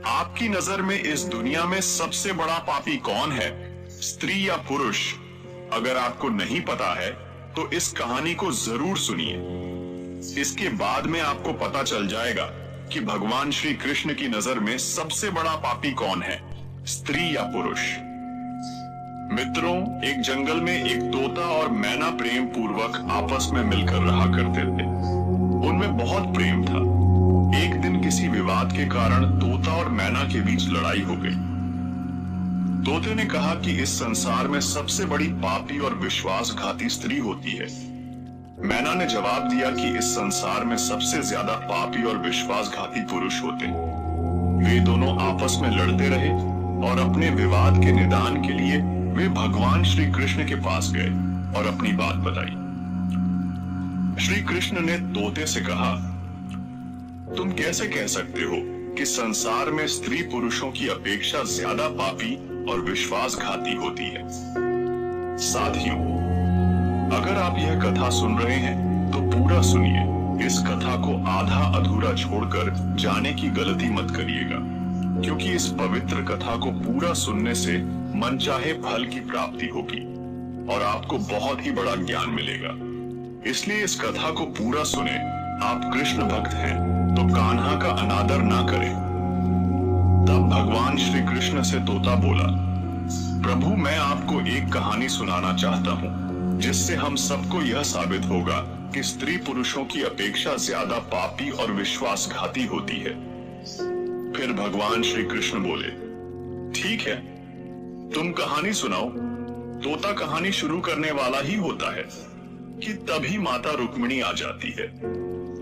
आपकी नजर में इस दुनिया में सबसे बड़ा पापी कौन है, स्त्री या पुरुष? अगर आपको नहीं पता है तो इस कहानी को जरूर सुनिए। इसके बाद में आपको पता चल जाएगा कि भगवान श्री कृष्ण की नजर में सबसे बड़ा पापी कौन है, स्त्री या पुरुष। मित्रों, एक जंगल में एक तोता और मैना प्रेम पूर्वक आपस में मिलकर रहा करते थे। उनमें बहुत प्रेम था। एक दिन किसी विवाद के कारण तोता और मैना के बीच लड़ाई हो गई। तोते ने कहा कि इस संसार में सबसे बड़ी पापी और विश्वासघाती स्त्री होती है। मैना ने जवाब दिया कि इस संसार में सबसे ज्यादा पापी और विश्वासघाती पुरुष होते। वे दोनों आपस में लड़ते रहे और अपने विवाद के निदान के लिए वे भगवान श्री कृष्ण के पास गए और अपनी बात बताई। श्री कृष्ण ने तोते से कहा, तुम कैसे कह सकते हो कि संसार में स्त्री पुरुषों की अपेक्षा ज्यादा पापी और विश्वासघाती होती है? साथियों, अगर आप यह कथा सुन रहे हैं तो पूरा सुनिए। इस कथा को आधा अधूरा छोड़कर जाने की गलती मत करिएगा, क्योंकि इस पवित्र कथा को पूरा सुनने से मनचाहे फल की प्राप्ति होगी और आपको बहुत ही बड़ा ज्ञान मिलेगा। इसलिए इस कथा को पूरा सुने। आप कृष्ण भक्त हैं तो कान्हा का अनादर ना करें। तब भगवान श्री कृष्ण से तोता बोला, प्रभु, मैं आपको एक कहानी सुनाना चाहता हूँ जिससे हम सबको यह साबित होगा कि स्त्री पुरुषों की अपेक्षा ज्यादा पापी और विश्वासघाती होती है। फिर भगवान श्री कृष्ण बोले, ठीक है, तुम कहानी सुनाओ। तोता कहानी शुरू करने वाला ही होता है कि तभी माता रुक्मिणी आ जाती है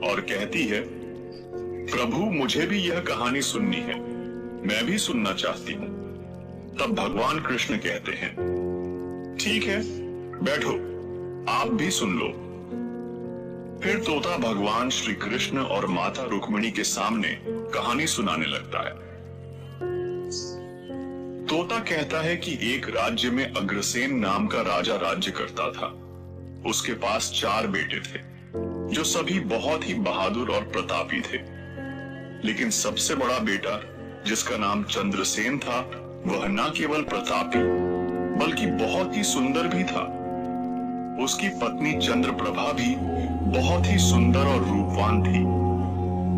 और कहती है, प्रभु, मुझे भी यह कहानी सुननी है, मैं भी सुनना चाहती हूँ। तब भगवान कृष्ण कहते हैं, ठीक है, बैठो, आप भी सुन लो। फिर तोता भगवान श्री कृष्ण और माता रुक्मिणी के सामने कहानी सुनाने लगता है। तोता कहता है कि एक राज्य में अग्रसेन नाम का राजा राज्य करता था। उसके पास 4 बेटे थे जो सभी बहुत ही बहादुर और प्रतापी थे। लेकिन सबसे बड़ा बेटा, जिसका नाम चंद्रसेन था, वह न केवल प्रतापी बल्कि बहुत ही सुंदर भी था। उसकी पत्नी चंद्रप्रभा भी बहुत ही सुंदर और रूपवान थी।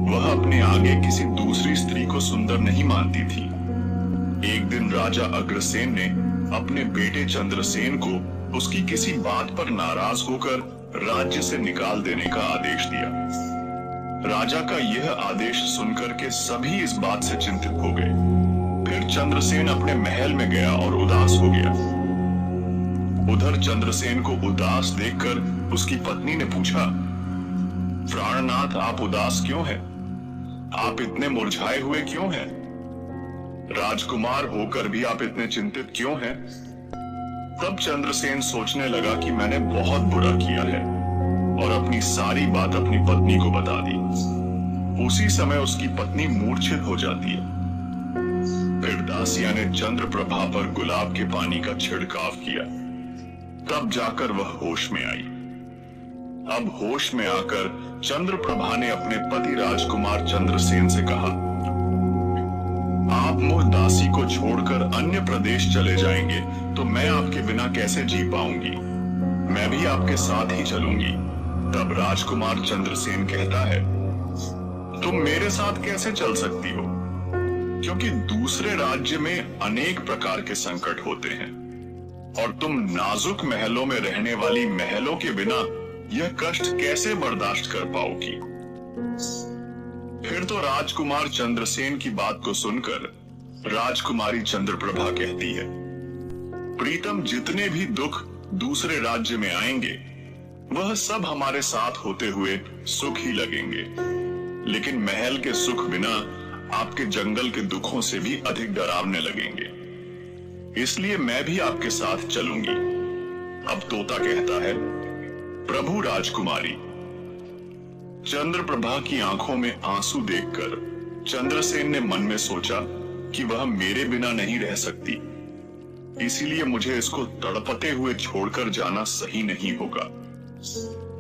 वह अपने आगे किसी दूसरी स्त्री को सुंदर नहीं मानती थी। एक दिन राजा अग्रसेन ने अपने बेटे चंद्रसेन को उसकी किसी बात पर नाराज होकर राज्य से निकाल देने का आदेश दिया। राजा का यह आदेश सुनकर के सभी इस बात से चिंतित हो गए। फिर चंद्रसेन अपने महल में गया और उदास हो गया। उधर चंद्रसेन को उदास देखकर उसकी पत्नी ने पूछा, प्राणनाथ, आप उदास क्यों हैं? आप इतने मुरझाए हुए क्यों हैं? राजकुमार होकर भी आप इतने चिंतित क्यों हैं? तब चंद्रसेन सोचने लगा कि मैंने बहुत बुरा किया है और अपनी सारी बात अपनी पत्नी को बता दी। उसी समय उसकी पत्नी मूर्छित हो जाती है। फिर दासिया ने चंद्रप्रभा पर गुलाब के पानी का छिड़काव किया। तब जाकर वह होश में आई। अब होश में आकर चंद्रप्रभा ने अपने पति राजकुमार चंद्रसेन से कहा, आप मुझ दासी को छोड़कर अन्य प्रदेश चले जाएंगे तो मैं आपके बिना कैसे जी पाऊंगी? मैं भी आपके साथ ही चलूंगी। तब राजकुमार चंद्रसेन कहता है, तुम मेरे साथ कैसे चल सकती हो? क्योंकि दूसरे राज्य में अनेक प्रकार के संकट होते हैं और तुम नाजुक महलों में रहने वाली महलों के बिना यह कष्ट कैसे बर्दाश्त कर पाओगी? फिर तो राजकुमार चंद्रसेन की बात को सुनकर राजकुमारी चंद्रप्रभा कहती है, प्रीतम, जितने भी दुख दूसरे राज्य में आएंगे वह सब हमारे साथ होते हुए सुख ही लगेंगे, लेकिन महल के सुख बिना आपके जंगल के दुखों से भी अधिक डरावने लगेंगे। इसलिए मैं भी आपके साथ चलूंगी। अब तोता कहता है, प्रभु राजकुमारी। चंद्रप्रभा की आंखों में आंसू देखकर चंद्रसेन ने मन में सोचा कि वह मेरे बिना नहीं रह सकती, इसीलिए मुझे इसको तड़पते हुए छोड़कर जाना सही नहीं होगा।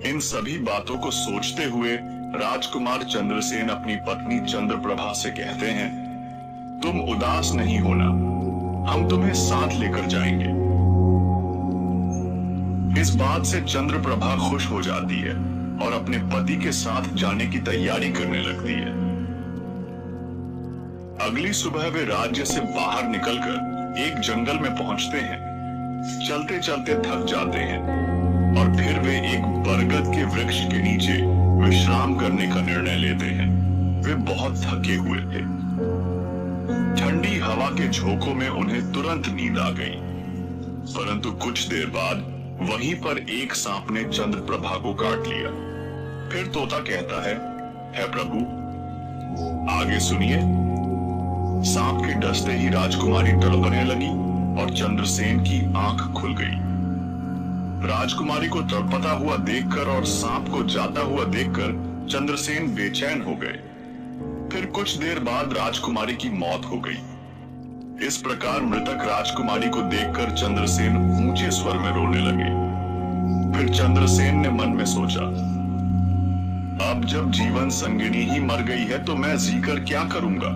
इन सभी बातों को सोचते हुए राजकुमार चंद्रसेन अपनी पत्नी चंद्रप्रभा से कहते हैं, तुम उदास नहीं होना, हम तुम्हें साथ लेकर जाएंगे। इस बात से चंद्रप्रभा खुश हो जाती है और अपने पति के साथ जाने की तैयारी करने लगती है। अगली सुबह वे राज्य से बाहर निकलकर एक जंगल में पहुंचते हैं। चलते चलते थक जाते हैं और फिर वे एक बरगद के वृक्ष के नीचे विश्राम करने का निर्णय लेते हैं। वे बहुत थके हुए थे। ठंडी हवा के झोंकों में उन्हें तुरंत नींद आ गई, परंतु कुछ देर बाद वहीं पर एक सांप ने चंद्रप्रभा को काट लिया। फिर तोता कहता है प्रभु, आगे सुनिए। सांप के डसते ही राजकुमारी तड़पने लगी और चंद्रसेन की आंख खुल गई। राजकुमारी को तड़पता हुआ देखकर और सांप को जाता हुआ देखकर चंद्रसेन बेचैन हो गए। फिर कुछ देर बाद राजकुमारी की मौत हो गई। इस प्रकार मृतक राजकुमारी को देखकर चंद्रसेन ऊंचे स्वर में रोने लगे। फिर चंद्रसेन ने मन में सोचा, अब जब जीवन संगिनी ही मर गई है तो मैं जीकर क्या करूंगा?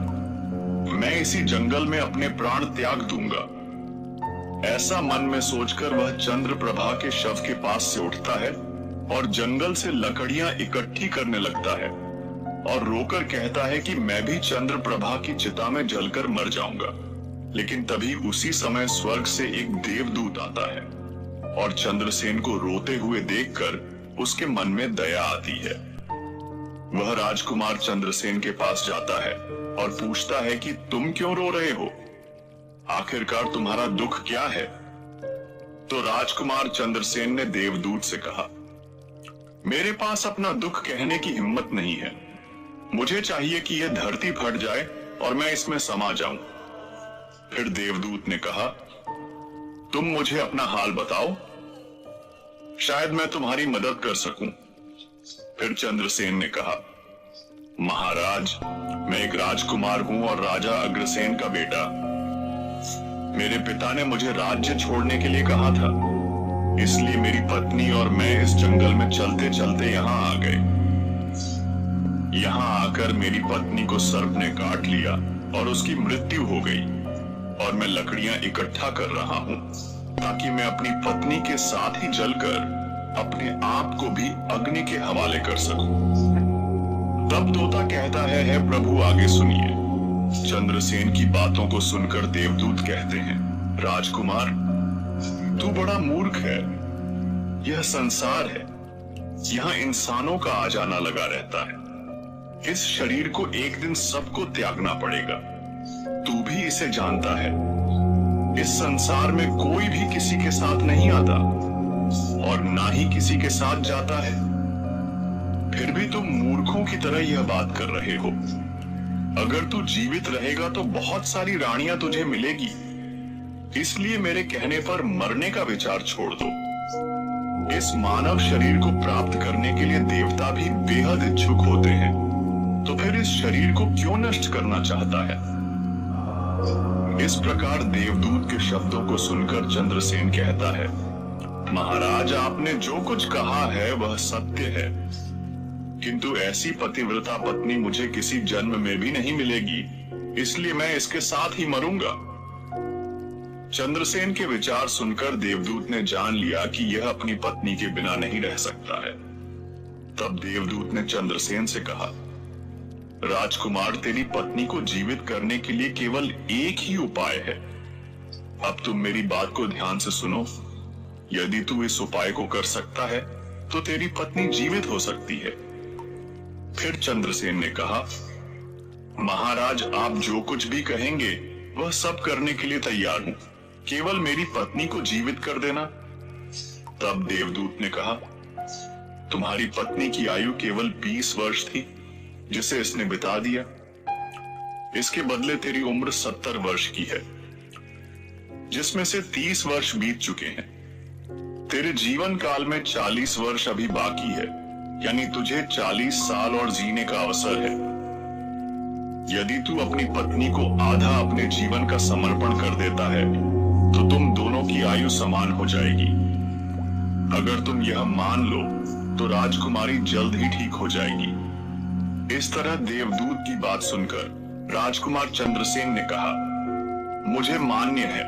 मैं इसी जंगल में अपने प्राण त्याग दूंगा। ऐसा मन में सोचकर वह चंद्रप्रभा के शव के पास से उठता है और जंगल से लकड़ियां इकट्ठी करने लगता है और रोकर कहता है कि मैं भी चंद्रप्रभा की चिता में जलकर मर जाऊंगा। लेकिन तभी उसी समय स्वर्ग से एक देवदूत आता है और चंद्रसेन को रोते हुए देखकर उसके मन में दया आती है। वह राजकुमार चंद्रसेन के पास जाता है और पूछता है कि तुम क्यों रो रहे हो? आखिरकार तुम्हारा दुख क्या है? तो राजकुमार चंद्रसेन ने देवदूत से कहा, मेरे पास अपना दुख कहने की हिम्मत नहीं है। मुझे चाहिए कि यह धरती फट जाए और मैं इसमें समा जाऊं। फिर देवदूत ने कहा, तुम मुझे अपना हाल बताओ, शायद मैं तुम्हारी मदद कर सकूं। फिर चंद्रसेन ने कहा, महाराज, मैं एक राजकुमार हूं और राजा अग्रसेन का बेटा। मेरे पिता ने मुझे राज्य छोड़ने के लिए कहा था, इसलिए मेरी पत्नी और मैं इस जंगल में चलते चलते यहाँ आ गए। यहाँ आकर मेरी पत्नी को सर्प ने काट लिया और उसकी मृत्यु हो गई और मैं लकड़ियां इकट्ठा कर रहा हूँ ताकि मैं अपनी पत्नी के साथ ही जलकर अपने आप को भी अग्नि के हवाले कर सकूं। तब तोता कहता है प्रभु, आगे सुनिए। चंद्रसेन की बातों को सुनकर देवदूत कहते हैं, राजकुमार, तू बड़ा मूर्ख है। यह संसार है, यहाँ इंसानों का आ जाना लगा रहता है। इस शरीर को एक दिन सबको त्यागना पड़ेगा। तू भी इसे जानता है। इस संसार में कोई भी किसी के साथ नहीं आता और ना ही किसी के साथ जाता है। फिर भी तुम मूर्खों की तरह यह बात कर रहे हो। अगर तू जीवित रहेगा तो बहुत सारी रानियां तुझे मिलेगी, इसलिए मेरे कहने पर मरने का विचार छोड़ दो। इस मानव शरीर को प्राप्त करने के लिए देवता भी बेहद इच्छुक होते हैं, तो फिर इस शरीर को क्यों नष्ट करना चाहता है? इस प्रकार देवदूत के शब्दों को सुनकर चंद्रसेन कहता है, महाराज, आपने जो कुछ कहा है वह सत्य है, किंतु ऐसी पतिव्रता पत्नी मुझे किसी जन्म में भी नहीं मिलेगी, इसलिए मैं इसके साथ ही मरूंगा। चंद्रसेन के विचार सुनकर देवदूत ने जान लिया कि यह अपनी पत्नी के बिना नहीं रह सकता है। तब देवदूत ने चंद्रसेन से कहा, राजकुमार, तेरी पत्नी को जीवित करने के लिए केवल एक ही उपाय है। अब तुम मेरी बात को ध्यान से सुनो। यदि तू इस उपाय को कर सकता है तो तेरी पत्नी जीवित हो सकती है। फिर चंद्रसेन ने कहा, महाराज, आप जो कुछ भी कहेंगे वह सब करने के लिए तैयार हूं, केवल मेरी पत्नी को जीवित कर देना। तब देवदूत ने कहा, तुम्हारी पत्नी की आयु केवल 20 वर्ष थी, जिसे इसने बिता दिया। इसके बदले तेरी उम्र 70 वर्ष की है, जिसमें से 30 वर्ष बीत चुके हैं। तेरे जीवन काल में 40 वर्ष अभी बाकी है, यानी तुझे 40 साल और जीने का अवसर है। यदि तू अपनी पत्नी को आधा अपने जीवन का समर्पण कर देता है तो तुम दोनों की आयु समान हो जाएगी। अगर तुम यह मान लो तो राजकुमारी जल्द ही ठीक हो जाएगी। इस तरह देवदूत की बात सुनकर राजकुमार चंद्रसेन ने कहा, मुझे मान्य है।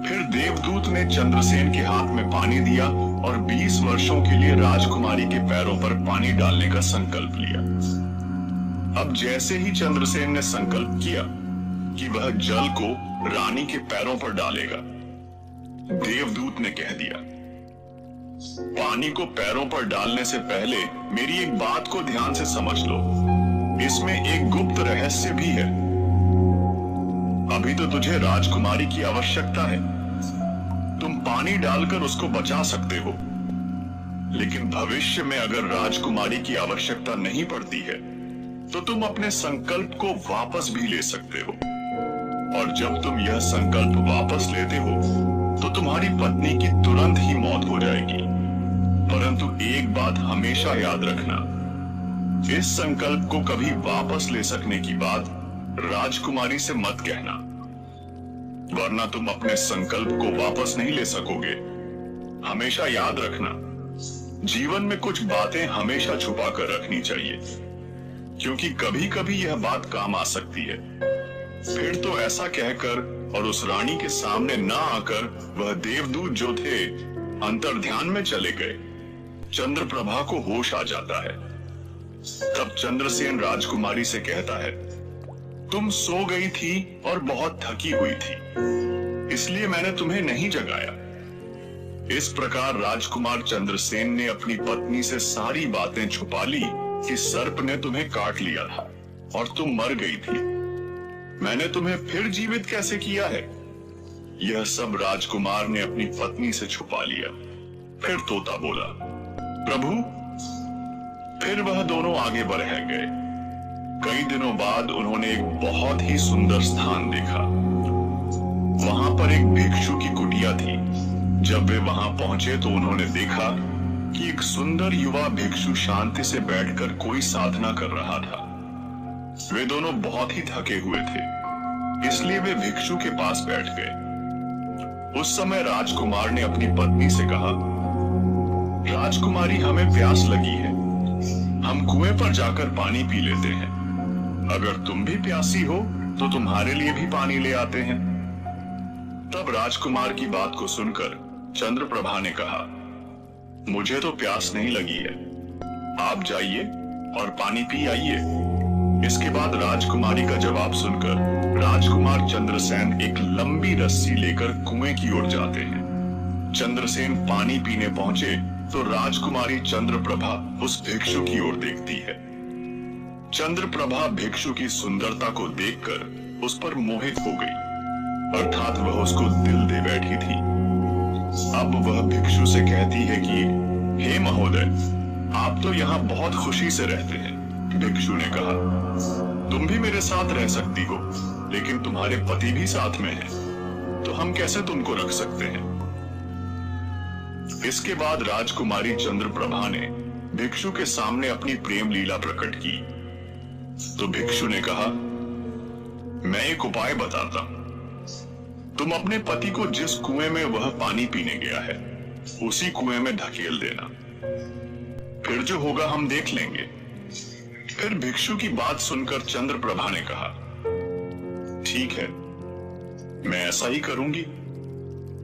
फिर देवदूत ने चंद्रसेन के हाथ में पानी दिया और 20 वर्षों के लिए राजकुमारी के पैरों पर पानी डालने का संकल्प लिया। अब जैसे ही चंद्रसेन ने संकल्प किया कि वह जल को रानी के पैरों पर डालेगा, देवदूत ने कह दिया, पानी को पैरों पर डालने से पहले मेरी एक बात को ध्यान से समझ लो। इसमें एक गुप्त रहस्य भी है। अभी तो तुझे राजकुमारी की आवश्यकता है। तुम पानी डालकर उसको बचा सकते हो, लेकिन भविष्य में अगर राजकुमारी की आवश्यकता नहीं पड़ती है तो तुम अपने संकल्प को वापस भी ले सकते हो। और जब तुम यह संकल्प वापस लेते हो तो तुम्हारी पत्नी की तुरंत ही मौत हो जाएगी। परंतु एक बात हमेशा याद रखना, इस संकल्प को कभी वापस ले सकने की बात राजकुमारी से मत कहना, वरना तुम अपने संकल्प को वापस नहीं ले सकोगे। हमेशा याद रखना, जीवन में कुछ बातें हमेशा छुपा कर रखनी चाहिए, क्योंकि कभी कभी यह बात काम आ सकती है। फिर तो ऐसा कहकर और उस रानी के सामने ना आकर वह देवदूत जो थे अंतर्ध्यान में चले गए। चंद्रप्रभा को होश आ जाता है। तब चंद्रसेन राजकुमारी से कहता है, तुम सो गई थी और बहुत थकी हुई थी, इसलिए मैंने तुम्हें नहीं जगाया। इस प्रकार राजकुमार चंद्रसेन ने अपनी पत्नी से सारी बातें छुपा ली कि सर्प ने तुम्हें काट लिया था और तुम मर गई थी। मैंने तुम्हें फिर जीवित कैसे किया है, यह सब राजकुमार ने अपनी पत्नी से छुपा लिया। फिर तोता बोला, प्रभु। फिर वह दोनों आगे बढ़ गए। कई दिनों बाद उन्होंने एक बहुत ही सुंदर स्थान देखा। वहां पर एक भिक्षु की कुटिया थी। जब वे वहां पहुंचे तो उन्होंने देखा कि एक सुंदर युवा भिक्षु शांति से बैठकर कोई साधना कर रहा था। वे दोनों बहुत ही थके हुए थे, इसलिए वे भिक्षु के पास बैठ गए। उस समय राजकुमार ने अपनी पत्नी से कहा, राजकुमारी, हमें प्यास लगी है, हम कुएं पर जाकर पानी पी लेते हैं। अगर तुम भी प्यासी हो तो तुम्हारे लिए भी पानी ले आते हैं। तब राजकुमार की बात को सुनकर चंद्रप्रभा ने कहा, मुझे तो प्यास नहीं लगी है, आप जाइए और पानी पी आइए। इसके बाद राजकुमारी का जवाब सुनकर राजकुमार चंद्रसेन एक लंबी रस्सी लेकर कुएं की ओर जाते हैं। चंद्रसेन पानी पीने पहुंचे तो राजकुमारी चंद्रप्रभा उस भिक्षु की ओर देखती है। चंद्रप्रभा भिक्षु की सुंदरता को देखकर उस पर मोहित हो गई, अर्थात वह उसको दिल दे बैठी थी। अब वह भिक्षु से कहती है कि हे महोदय, आप तो यहाँ बहुत खुशी से रहते हैं। भिक्षु ने कहा, तुम भी मेरे साथ रह सकती हो, लेकिन तुम्हारे पति भी साथ में हैं, तो हम कैसे तुमको रख सकते हैं। इसके बाद राजकुमारी चंद्रप्रभा ने भिक्षु के सामने अपनी प्रेम लीला प्रकट की। तो भिक्षु ने कहा, मैं एक उपाय बताता हूं। तुम अपने पति को जिस कुएं में वह पानी पीने गया है उसी कुएं में धकेल देना, फिर जो होगा हम देख लेंगे। फिर भिक्षु की बात सुनकर चंद्रप्रभा ने कहा, ठीक है, मैं ऐसा ही करूंगी।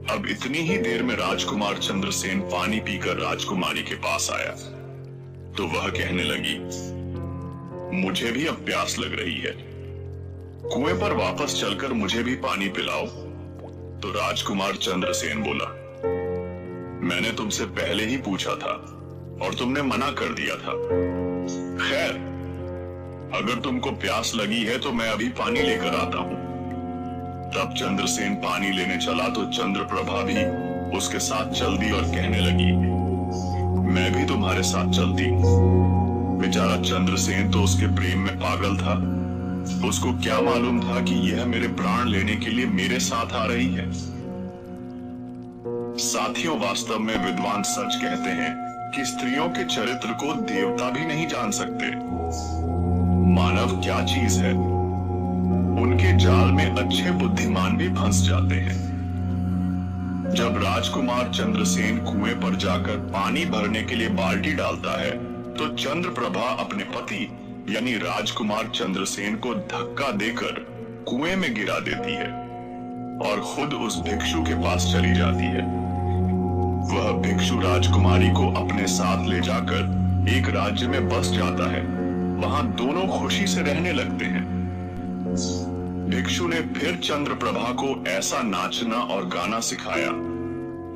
अब इतनी ही देर में राजकुमार चंद्रसेन पानी पीकर राजकुमारी के पास आया तो वह कहने लगी, मुझे भी अब प्यास लग रही है, कुएं पर वापस चलकर मुझे भी पानी पिलाओ। तो राजकुमार चंद्रसेन बोला, मैंने तुमसे पहले ही पूछा था और तुमने मना कर दिया था। खैर, अगर तुमको प्यास लगी है तो मैं अभी पानी लेकर आता हूं। तब चंद्रसेन पानी लेने चला तो चंद्रप्रभा भी उसके साथ चल दी और कहने लगी, मैं भी तुम्हारे साथ चलती। बेचारा चंद्रसेन तो उसके प्रेम में पागल था। उसको क्या मालूम था कि यह मेरे प्राण लेने के लिए मेरे साथ आ रही है। साथियों, वास्तव में विद्वान सच कहते हैं कि स्त्रियों के चरित्र को देवता भी नहीं जान सकते। मानव क्या चीज है, उनके जाल में अच्छे बुद्धिमान भी फंस जाते हैं। जब राजकुमार चंद्रसेन कुएं पर जाकर पानी भरने के लिए बाल्टी डालता है तो चंद्रप्रभा अपने पति यानी राजकुमार चंद्रसेन को धक्का देकर कुएं में गिरा देती है और खुद उस भिक्षु के पास चली जाती है। वह भिक्षु राजकुमारी को अपने साथ ले जाकर एक राज्य में बस जाता है। वहां दोनों खुशी से रहने लगते हैं। भिक्षु ने फिर चंद्रप्रभा को ऐसा नाचना और गाना सिखाया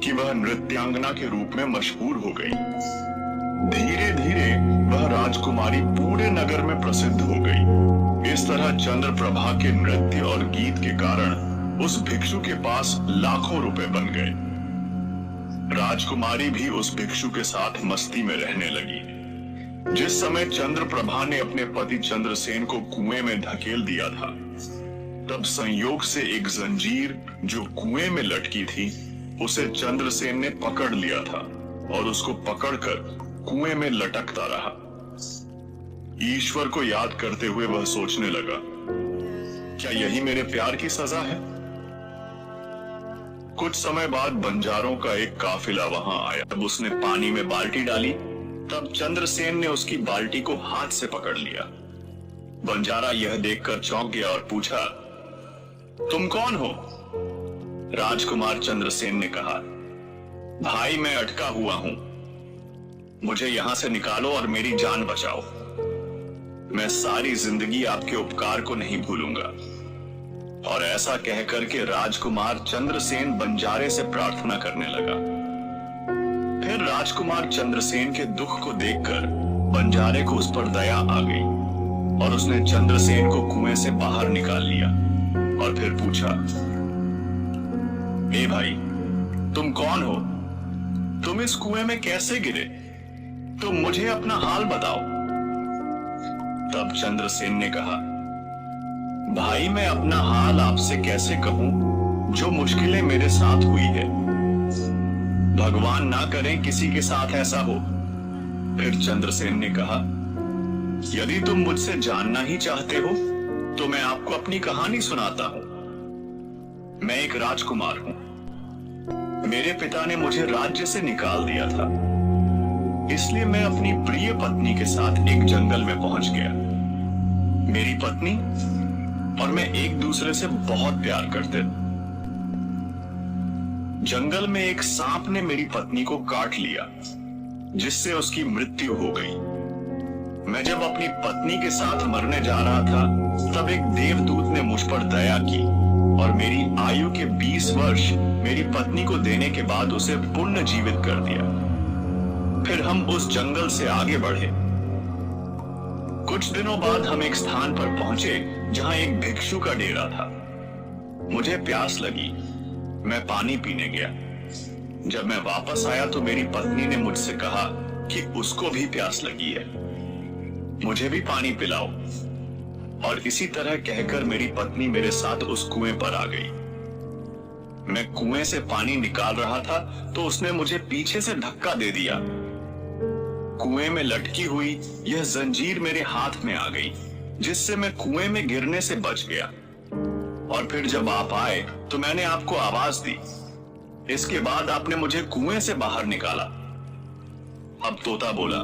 कि वह नृत्यांगना के रूप में मशहूर हो गई। धीरे धीरे वह राजकुमारी पूरे नगर में प्रसिद्ध हो गई। इस तरह चंद्रप्रभा के नृत्य और गीत के कारण उस भिक्षु के पास लाखों रुपए बन गए। राजकुमारी भी उस भिक्षु के साथ मस्ती में रहने लगी। जिस समय चंद्रप्रभा ने अपने पति चंद्रसेन को कुएं में धकेल दिया था, तब संयोग से एक जंजीर जो कुएं में लटकी थी उसे चंद्रसेन ने पकड़ लिया था और उसको पकड़कर कुएं में लटकता रहा। ईश्वर को याद करते हुए वह सोचने लगा, क्या यही मेरे प्यार की सजा है? कुछ समय बाद बंजारों का एक काफिला वहां आया। तब उसने पानी में बाल्टी डाली, तब चंद्रसेन ने उसकी बाल्टी को हाथ से पकड़ लिया। बंजारा यह देखकर चौंक गया और पूछा, तुम कौन हो? राजकुमार चंद्रसेन ने कहा, भाई मैं अटका हुआ हूं, मुझे यहां से निकालो और मेरी जान बचाओ। मैं सारी जिंदगी आपके उपकार को नहीं भूलूंगा। और ऐसा कहकर के राजकुमार चंद्रसेन बंजारे से प्रार्थना करने लगा। फिर राजकुमार चंद्रसेन के दुख को देखकर बंजारे को उस पर दया आ गई और उसने चंद्रसेन को कुएं से बाहर निकाल लिया और फिर पूछा, ए भाई, तुम कौन हो? तुम इस कुएं में कैसे गिरे? तुम मुझे अपना हाल बताओ। तब चंद्रसेन ने कहा, भाई मैं अपना हाल आपसे कैसे कहूं, जो मुश्किलें मेरे साथ हुई है। भगवान ना करें किसी के साथ ऐसा हो। फिर चंद्रसेन ने कहा, यदि तुम मुझसे जानना ही चाहते हो तो मैं आपको अपनी कहानी सुनाता हूं। मैं एक राजकुमार हूं। मेरे पिता ने मुझे राज्य से निकाल दिया था, इसलिए मैं अपनी प्रिय पत्नी के साथ एक जंगल में पहुंच गया। मेरी पत्नी और मैं एक दूसरे से बहुत प्यार करते थे। जंगल में एक सांप ने मेरी पत्नी को काट लिया, जिससे उसकी मृत्यु हो गई। मैं जब अपनी पत्नी के साथ मरने जा रहा था, तब एक देवदूत ने मुझ पर दया की और मेरी आयु के 20 वर्ष मेरी पत्नी को देने के बाद उसे पुनर्जीवित कर दिया। फिर हम उस जंगल से आगे बढ़े। कुछ दिनों बाद हम एक स्थान पर पहुंचे जहां एक भिक्षु का डेरा था। मुझे प्यास लगी, मैं पानी पीने गया। जब मैं वापस आया तो मेरी पत्नी ने मुझसे कहा कि उसको भी प्यास लगी है, मुझे भी पानी पिलाओ। और इसी तरह कहकर मेरी पत्नी मेरे साथ उस कुएं पर आ गई। मैं कुएं से पानी निकाल रहा था तो उसने मुझे पीछे से धक्का दे दिया। कुएं में लटकी हुई यह जंजीर मेरे हाथ में आ गई, जिससे मैं कुएं में गिरने से बच गया। और फिर जब आप आए तो मैंने आपको आवाज दी। इसके बाद आपने मुझे कुएं से बाहर निकाला। अब तोता बोला,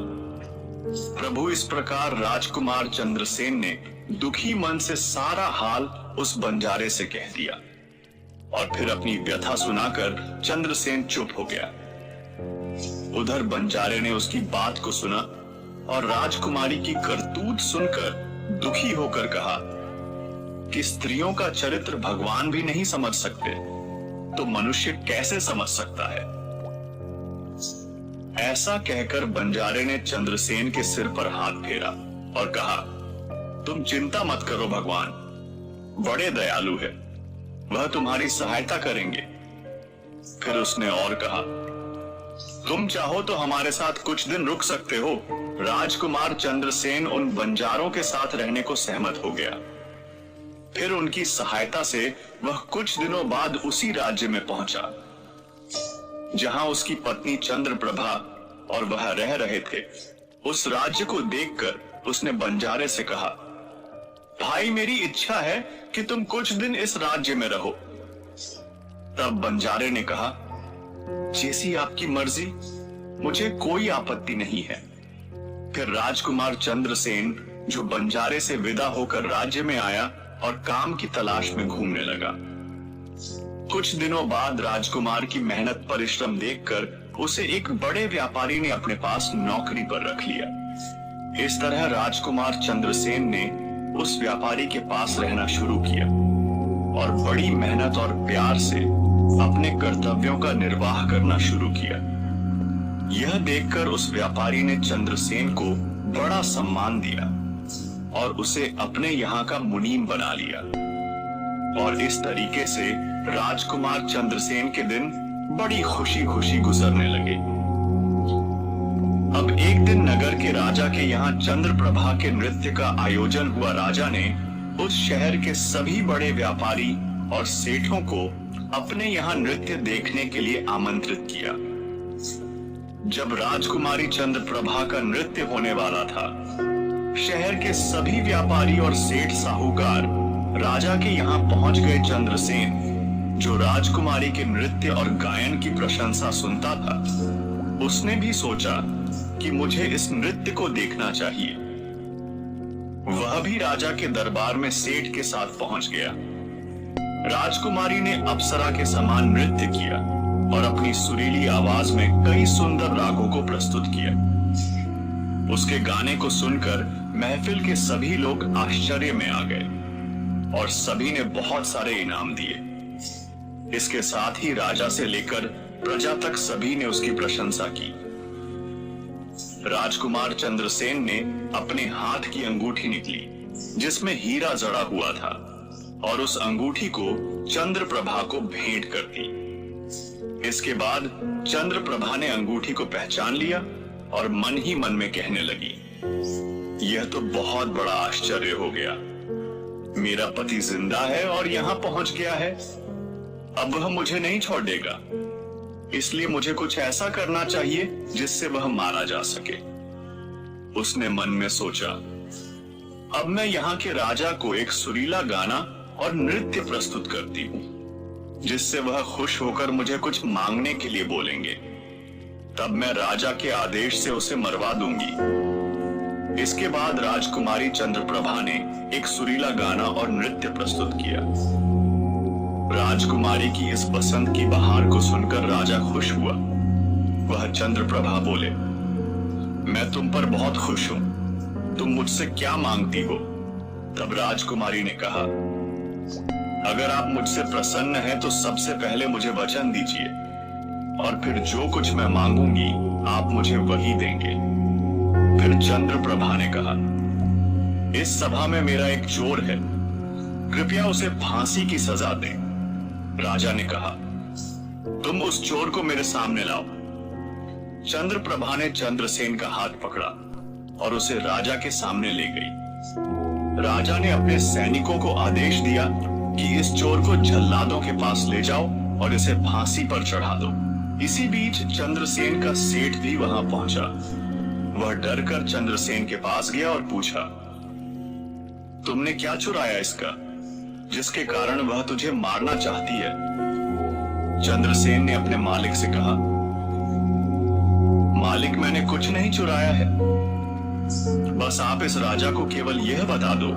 प्रभु इस प्रकार राजकुमार चंद्रसेन ने दुखी मन से सारा हाल उस बंजारे से कह दिया और फिर अपनी व्यथा सुनाकर चंद्रसेन चुप हो गया। उधर बंजारे ने उसकी बात को सुना और राजकुमारी की करतूत सुनकर दुखी होकर कहा कि स्त्रियों का चरित्र भगवान भी नहीं समझ सकते, तो मनुष्य कैसे समझ सकता है? ऐसा कहकर बंजारे ने चंद्रसेन के सिर पर हाथ फेरा और कहा, तुम चिंता मत करो, भगवान बड़े दयालु है, वह तुम्हारी सहायता करेंगे। फिर उसने और कहा, तुम चाहो तो हमारे साथ कुछ दिन रुक सकते हो। राजकुमार चंद्रसेन उन बंजारों के साथ रहने को सहमत हो गया। फिर उनकी सहायता से वह कुछ दिनों बाद उसी राज्य में पहुंचा जहां उसकी पत्नी चंद्रप्रभा और वह रह रहे थे। उस राज्य को देखकर उसने बंजारे से कहा, भाई मेरी इच्छा है कि तुम कुछ दिन इस राज्य में रहो। तब बंजारे ने कहा, जैसी आपकी मर्जी, मुझे कोई आपत्ति नहीं है। फिर राजकुमार चंद्रसेन जो बंजारे से विदा होकर राज्य में आया और काम की तलाश में घूमने लगा। कुछ दिनों बाद राजकुमार की मेहनत परिश्रम देखकर उसे एक बड़े व्यापारी ने अपने पास नौकरी पर रख लिया। इस तरह राजकुमार चंद्रसेन ने उस व्यापारी के पास रहना शुरू किया और बड़ी मेहनत और प्यार से अपने कर्तव्यों का निर्वाह करना शुरू किया। यह देखकर उस व्यापारी ने चंद्रसेन को बड़ा सम्मान दिया और उसे अपने यहाँ का मुनीम बना लिया। और इस तरीके से राजकुमार चंद्रसेन के दिन बड़ी खुशी खुशी गुजरने लगे। अब एक दिन नगर के राजा के यहाँ चंद्रप्रभा के नृत्य का आयोजन हुआ। राजा ने उस शहर के सभी बड़े व्यापारी और सेठों को अपने यहाँ नृत्य देखने के लिए आमंत्रित किया। जब राजकुमारी चंद्रप्रभा का नृत्य होने वाला था, शहर के सभी व्यापारी और सेठ साहूकार राजा के यहाँ पहुंच गए। चंद्रसेन, जो राजकुमारी के नृत्य और गायन की प्रशंसा सुनता था, उसने भी सोचा कि मुझे इस नृत्य को देखना चाहिए। वह भी राजा के दरबार में सेठ के साथ पहुंच गया। राजकुमारी ने अप्सरा के समान नृत्य किया और अपनी सुरीली आवाज में कई सुंदर रागों को प्रस्तुत किया। उसके गाने को सुनकर महफिल के सभी लोग आश्चर्य में आ गए और सभी ने बहुत सारे इनाम दिए। इसके साथ ही राजा से लेकर प्रजा तक सभी ने उसकी प्रशंसा की। राजकुमार चंद्रसेन ने अपने हाथ की अंगूठी निकली जिसमें हीरा जड़ा हुआ था और उस अंगूठी को चंद्रप्रभा को भेंट कर दी। इसके बाद चंद्रप्रभा ने अंगूठी को पहचान लिया और मन ही मन में कहने लगी, यह तो बहुत बड़ा आश्चर्य हो गया। मेरा पति जिंदा है और यहाँ पहुंच गया है। अब वह मुझे नहीं छोड़ देगा, इसलिए मुझे कुछ ऐसा करना चाहिए जिससे वह मारा जा सके। उसने मन में सोचा, अब मैं यहाँ के राजा को एक सुरीला गाना और नृत्य प्रस्तुत करती हूँ जिससे वह खुश होकर मुझे कुछ मांगने के लिए बोलेंगे। तब मैं राजा के आदेश से उसे मरवा दूंगी। इसके बाद राजकुमारी चंद्रप्रभा ने एक सुरीला गाना और नृत्य प्रस्तुत किया। राजकुमारी की इस बसंत की बहार को सुनकर राजा खुश हुआ। वह चंद्रप्रभा बोले, मैं तुम पर बहुत खुश हूं, तुम मुझसे क्या मांगती हो? तब राजकुमारी ने कहा, अगर आप मुझसे प्रसन्न हैं तो सबसे पहले मुझे वचन दीजिए और फिर जो कुछ मैं मांगूंगी आप मुझे वही देंगे। फिर चंद्रप्रभा ने कहा, इस सभा में मेरा एक चोर है, कृपया उसे फांसी की सजा दें। राजा ने कहा, तुम उस चोर को मेरे सामने लाओ। चंद्रप्रभा ने चंद्रसेन का हाथ पकड़ा और उसे राजा के सामने ले गई। राजा ने अपने सैनिकों को आदेश दिया कि इस चोर को जल्लादों के पास ले जाओ और इसे फांसी पर चढ़ा दो। इसी बीच चंद्रसेन का सेठ भी वहां पहुंचा। वह डरकर चंद्रसेन के पास गया और पूछा, तुमने क्या चुराया इसका, जिसके कारण वह तुझे मारना चाहती है? चंद्रसेन ने अपने मालिक से कहा, मालिक, मैंने कुछ नहीं चुराया है, बस आप इस राजा को केवल यह बता दो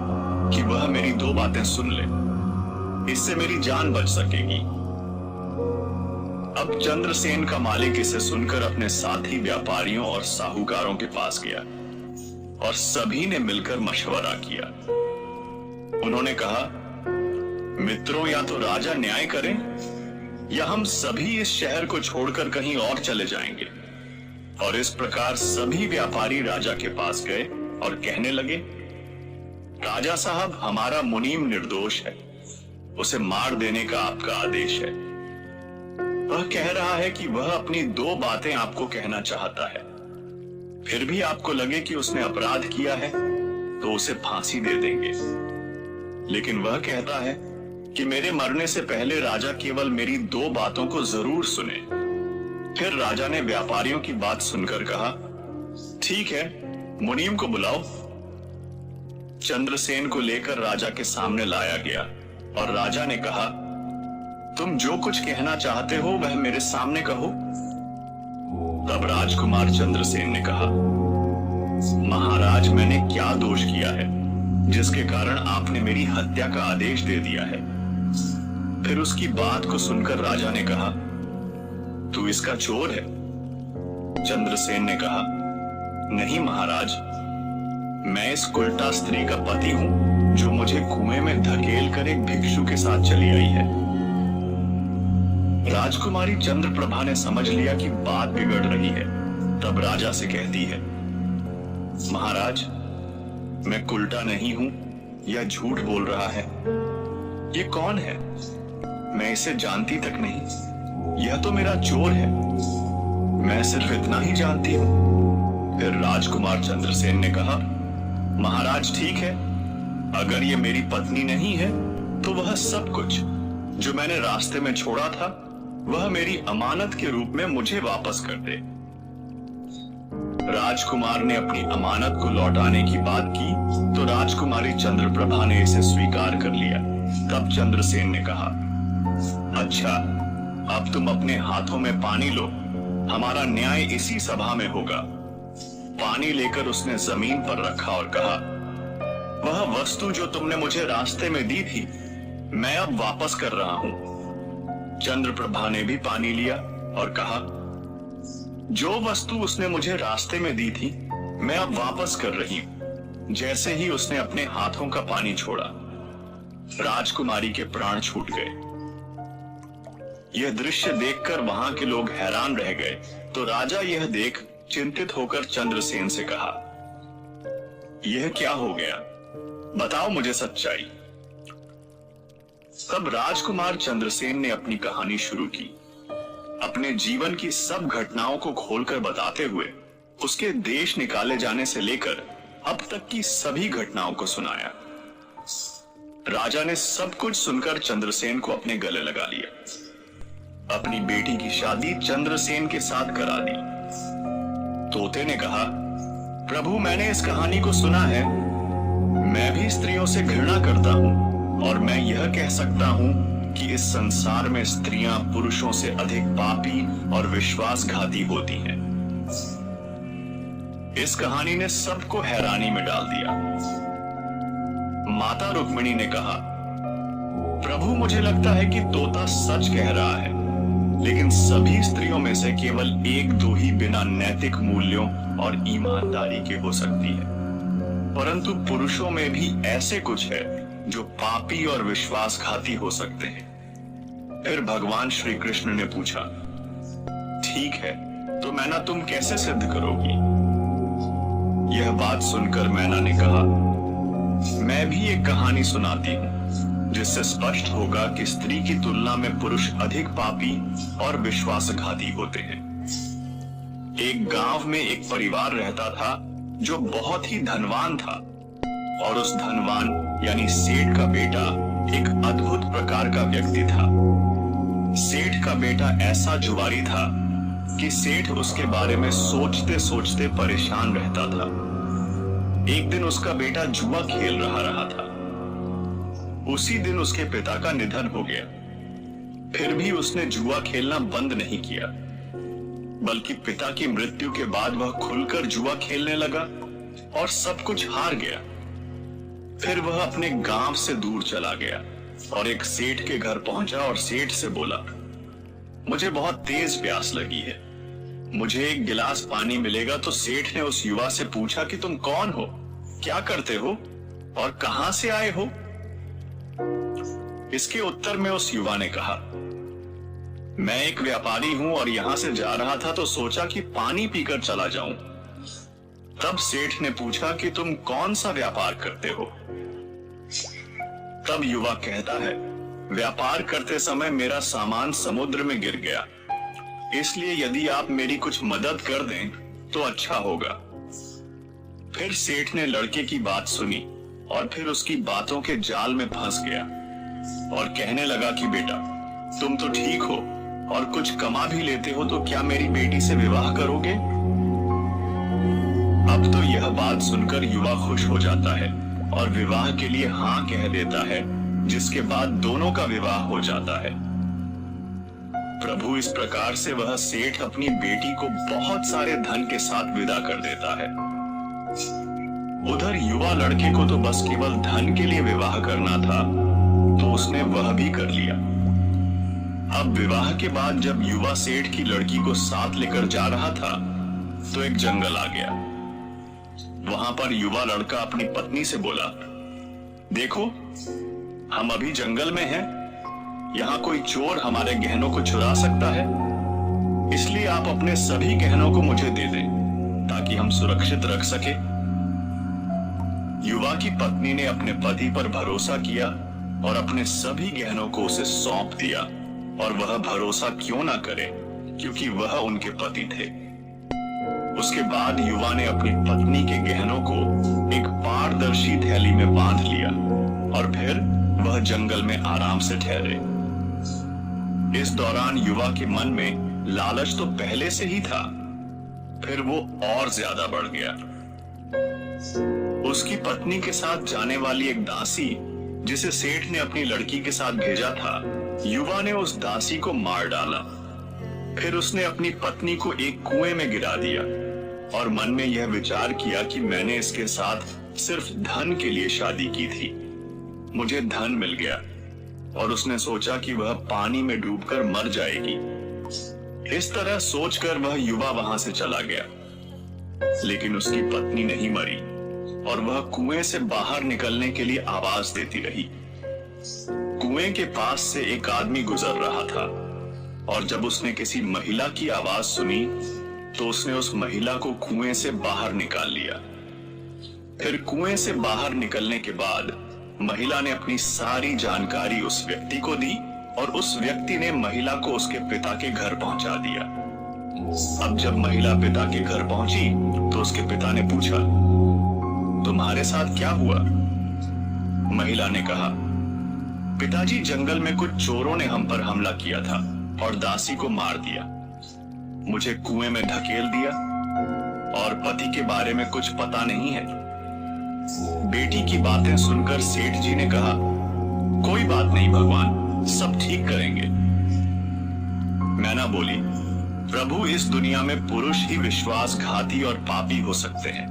कि वह मेरी दो बातें सुन ले, इससे मेरी जान बच सकेगी। अब चंद्रसेन का मालिक इसे सुनकर अपने साथी व्यापारियों और साहूकारों के पास गया और सभी ने मिलकर मशवरा किया। उन्होंने कहा, मित्रों, या तो राजा न्याय करें या हम सभी इस शहर को छोड़कर कहीं और चले जाएंगे। और इस प्रकार सभी व्यापारी राजा के पास गए और कहने लगे, राजा साहब, हमारा मुनीम निर्दोष है, उसे मार देने का आपका आदेश है। वह कह रहा है कि वह अपनी दो बातें आपको कहना चाहता है, फिर भी आपको लगे कि उसने अपराध किया है तो उसे फांसी दे देंगे। लेकिन वह कहता है कि मेरे मरने से पहले राजा केवल मेरी दो बातों को जरूर सुने। फिर राजा ने व्यापारियों की बात सुनकर कहा, ठीक है, मुनीम को बुलाओ। चंद्रसेन को लेकर राजा के सामने लाया गया और राजा ने कहा, तुम जो कुछ कहना चाहते हो वह मेरे सामने कहो। तब राजकुमार चंद्रसेन ने कहा, महाराज, मैंने क्या दोष किया है जिसके कारण आपने मेरी हत्या का आदेश दे दिया है? फिर उसकी बात को सुनकर राजा ने कहा, तू इसका चोर है? चंद्रसेन ने कहा, नहीं महाराज, मैं इस कुलटा स्त्री का पति हूं जो मुझे कुएं में धकेल कर एक भिक्षु के साथ चली आई है। राजकुमारी चंद्रप्रभा ने समझ लिया कि बात बिगड़ रही है। तब राजा से कहती है, महाराज, मैं कुलटा नहीं हूं या झूठ बोल रहा है। ये कौन है? मैं इसे जानती तक नहीं। यह तो मेरा चोर है। मैं सिर्फ इतना ही जानती हूं। फिर राजकुमार चंद्रसेन ने कहा, महाराज ठीक है, अगर ये मेरी पत्नी नहीं है तो वह सब कुछ जो मैंने रास्ते में छोड़ा था वह मेरी अमानत के रूप में मुझे वापस कर दे। राजकुमार ने अपनी अमानत को लौटाने की बात की तो राजकुमारी चंद्रप्रभा ने इसे स्वीकार कर लिया। तब चंद्रसेन ने कहा, अच्छा, अब तुम अपने हाथों में पानी लो, हमारा न्याय इसी सभा में होगा। पानी लेकर उसने जमीन पर रखा और कहा, वह वस्तु जो तुमने मुझे रास्ते में दी थी मैं अब वापस कर रहा हूं। चंद्रप्रभा ने भी पानी लिया और कहा, जो वस्तु उसने मुझे रास्ते में दी थी मैं अब वापस कर रही हूं। जैसे ही उसने अपने हाथों का पानी छोड़ा, राजकुमारी के प्राण छूट गए। यह दृश्य देखकर वहां के लोग हैरान रह गए तो राजा यह देख चिंतित होकर चंद्रसेन से कहा, यह क्या हो गया? बताओ मुझे सच्चाई। तब राजकुमार चंद्रसेन ने अपनी कहानी शुरू की, अपने जीवन की सब घटनाओं को खोलकर बताते हुए उसके देश निकाले जाने से लेकर अब तक की सभी घटनाओं को सुनाया। राजा ने सब कुछ सुनकर चंद्रसेन को अपने गले लगा लिया। अपनी बेटी की शादी चंद्रसेन के साथ करा दी। तोते ने कहा, प्रभु, मैंने इस कहानी को सुना है। मैं भी स्त्रियों से घृणा करता हूं और मैं यह कह सकता हूं कि इस संसार में स्त्रियां पुरुषों से अधिक पापी और विश्वासघाती होती हैं। इस कहानी ने सबको हैरानी में डाल दिया। माता रुक्मिणी ने कहा, प्रभु, मुझे लगता है कि तोता सच कह रहा है, लेकिन सभी स्त्रियों में से केवल एक दो ही बिना नैतिक मूल्यों और ईमानदारी के हो सकती है, परंतु पुरुषों में भी ऐसे कुछ है जो पापी और विश्वासघाती हो सकते हैं। फिर भगवान श्री कृष्ण ने पूछा, ठीक है, तो मैना तुम कैसे सिद्ध करोगी? यह बात सुनकर मैना ने कहा, मैं भी एक कहानी सुनाती हूं जिससे स्पष्ट होगा कि स्त्री की तुलना में पुरुष अधिक पापी और विश्वासघाती होते हैं। एक गांव में एक परिवार रहता था जो बहुत ही धनवान था और उस धनवान यानी सेठ का बेटा एक अद्भुत प्रकार का व्यक्ति था। सेठ का बेटा ऐसा जुआरी था कि सेठ उसके बारे में सोचते सोचते परेशान रहता था। एक दिन उसका बेटा जुआ खेल रहा था। उसी दिन उसके पिता का निधन हो गया। फिर भी उसने जुआ खेलना बंद नहीं किया, बल्कि पिता की मृत्यु के बाद वह खुलकर जुआ खेलने लगा और सब कुछ हार गया। फिर वह अपने गांव से दूर चला गया और एक सेठ के घर पहुंचा और सेठ से बोला, मुझे बहुत तेज प्यास लगी है, मुझे एक गिलास पानी मिलेगा? तो सेठ ने उस युवा से पूछा कि तुम कौन हो, क्या करते हो और कहां से आए हो? इसके उत्तर में उस युवा ने कहा, मैं एक व्यापारी हूं और यहां से जा रहा था तो सोचा कि पानी पीकर चला जाऊं। तब सेठ ने पूछा कि तुम कौन सा व्यापार करते हो? तब युवा कहता है, व्यापार करते समय मेरा सामान समुद्र में गिर गया, इसलिए यदि आप मेरी कुछ मदद कर दें तो अच्छा होगा। फिर सेठ ने लड़के की बात सुनी और फिर उसकी बातों के जाल में फंस गया और कहने लगा कि बेटा, तुम तो ठीक हो और कुछ कमा भी लेते हो, तो क्या मेरी बेटी से विवाह करोगे? अब तो यह बात सुनकर युवा खुश हो जाता है और विवाह के लिए हाँ कह देता है, जिसके बाद दोनों का विवाह हो जाता है। प्रभु, इस प्रकार से वह सेठ अपनी बेटी को बहुत सारे धन के साथ विदा कर देता है उधर युवा लड़के को तो बस केवल धन के लिए विवाह करना था, तो उसने वह भी कर लिया। अब विवाह के बाद जब युवा सेठ की लड़की को साथ लेकर जा रहा था, तो एक जंगल आ गया। वहां पर युवा लड़का अपनी पत्नी से बोला, देखो, हम अभी जंगल में हैं, यहाँ कोई चोर हमारे गहनों को चुरा सकता है, इसलिए आप अपने सभी गहनों को मुझे दे दें ताकि हम सुरक्षित रख सके। युवा की पत्नी ने अपने पति पर भरोसा किया और अपने सभी गहनों को उसे सौंप दिया, और वह भरोसा क्यों ना करे, क्योंकि वह उनके पति थे। उसके बाद युवा ने अपनी पत्नी के गहनों को एक पारदर्शी थैली में बांध लिया और फिर वह जंगल में आराम से ठहरे। इस दौरान युवा के मन में लालच तो पहले से ही था, फिर वो और ज्यादा बढ़ गया। उसकी पत्नी के साथ जाने वाली एक दासी, जिसे सेठ ने अपनी लड़की के साथ भेजा था, युवा ने उस दासी को मार डाला। फिर उसने अपनी पत्नी को एक कुएं में गिरा दिया और मन में यह विचार किया कि मैंने इसके साथ सिर्फ धन के लिए शादी की थी, मुझे धन मिल गया, और उसने सोचा कि वह पानी में डूबकर मर जाएगी। इस तरह सोचकर वह युवा वहां से चला गया, लेकिन उसकी पत्नी नहीं मरी और वह कुएं से बाहर निकलने के लिए आवाज देती रही। कुएं के पास से एक आदमी गुजर रहा था, और जब उसने किसी महिला की आवाज सुनी तो उसने उस महिला को कुएं से बाहर निकाल लिया। फिर कुएं से बाहर निकलने के बाद महिला ने अपनी सारी जानकारी उस व्यक्ति को दी, और उस व्यक्ति ने महिला को उसके पिता के घर पहुंचा दिया। अब जब महिला पिता के घर पहुंची तो उसके पिता ने पूछा, तुम्हारे साथ क्या हुआ? महिला ने कहा, पिताजी, जंगल में कुछ चोरों ने हम पर हमला किया था और दासी को मार दिया, मुझे कुएं में धकेल दिया, और पति के बारे में कुछ पता नहीं है। बेटी की बातें सुनकर सेठ जी ने कहा, कोई बात नहीं भगवान, सब ठीक करेंगे। मैना बोली, प्रभु, इस दुनिया में पुरुष ही विश्वासघाती और पापी हो सकते हैं।